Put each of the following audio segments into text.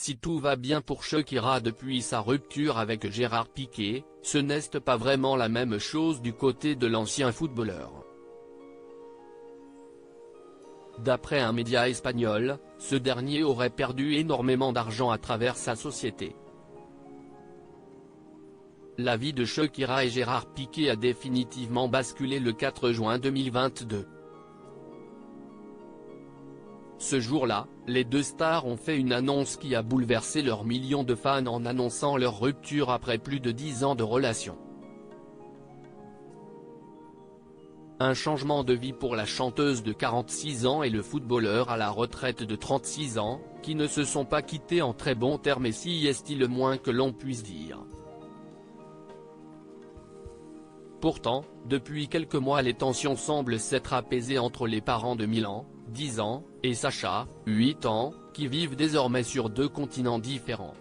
Si tout va bien pour Shakira depuis sa rupture avec Gérard Piqué, ce n'est pas vraiment la même chose du côté de l'ancien footballeur. D'après un média espagnol, ce dernier aurait perdu énormément d'argent à travers sa société. La vie de Shakira et Gérard Piqué a définitivement basculé le 4 juin 2022. Ce jour-là, les deux stars ont fait une annonce qui a bouleversé leurs millions de fans en annonçant leur rupture après plus de 10 ans de relation. Un changement de vie pour la chanteuse de 46 ans et le footballeur à la retraite de 36 ans, qui ne se sont pas quittés en très bons termes et si est-il le moins que l'on puisse dire. Pourtant, depuis quelques mois les tensions semblent s'être apaisées entre les parents de Milan, 10 ans, et Sacha, 8 ans, qui vivent désormais sur deux continents différents.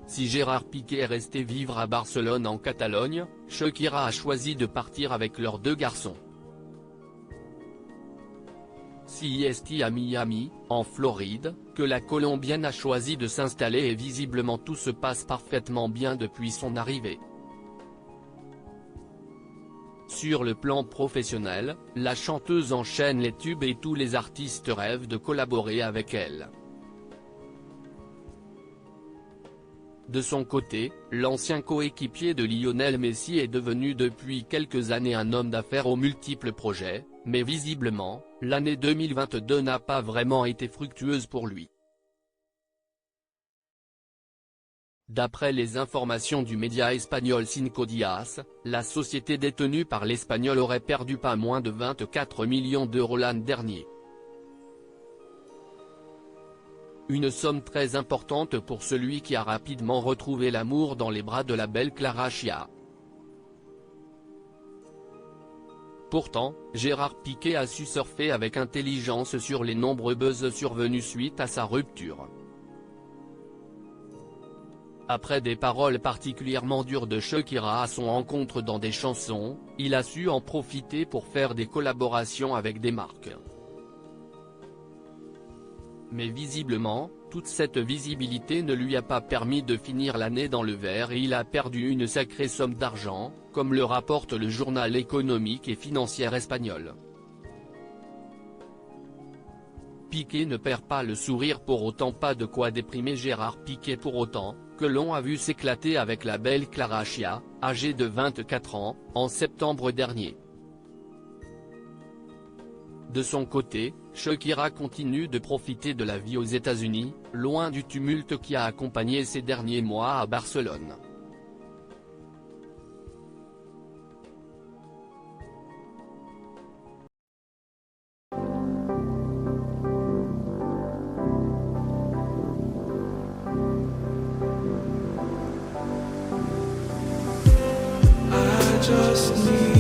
Si Gérard Piqué est resté vivre à Barcelone en Catalogne, Shakira a choisi de partir avec leurs deux garçons. Si est à Miami, en Floride, que la Colombienne a choisi de s'installer et visiblement tout se passe parfaitement bien depuis son arrivée. Sur le plan professionnel, la chanteuse enchaîne les tubes et tous les artistes rêvent de collaborer avec elle. De son côté, l'ancien coéquipier de Lionel Messi est devenu depuis quelques années un homme d'affaires aux multiples projets, mais visiblement, l'année 2022 n'a pas vraiment été fructueuse pour lui. D'après les informations du média espagnol Cinco Días, la société détenue par l'Espagnol aurait perdu pas moins de 24 millions d'euros l'an dernier. Une somme très importante pour celui qui a rapidement retrouvé l'amour dans les bras de la belle Clara Chia. Pourtant, Gérard Piqué a su surfer avec intelligence sur les nombreux buzz survenus suite à sa rupture. Après des paroles particulièrement dures de Shakira à son encontre dans des chansons, il a su en profiter pour faire des collaborations avec des marques. Mais visiblement, toute cette visibilité ne lui a pas permis de finir l'année dans le vert et il a perdu une sacrée somme d'argent, comme le rapporte le journal économique et financier espagnol. Piqué ne perd pas le sourire pour autant, pas de quoi déprimer Gérard Piqué pour autant, que l'on a vu s'éclater avec la belle Clara Chia, âgée de 24 ans, en septembre dernier. De son côté, Shakira continue de profiter de la vie aux États-Unis, loin du tumulte qui a accompagné ces derniers mois à Barcelone. I just need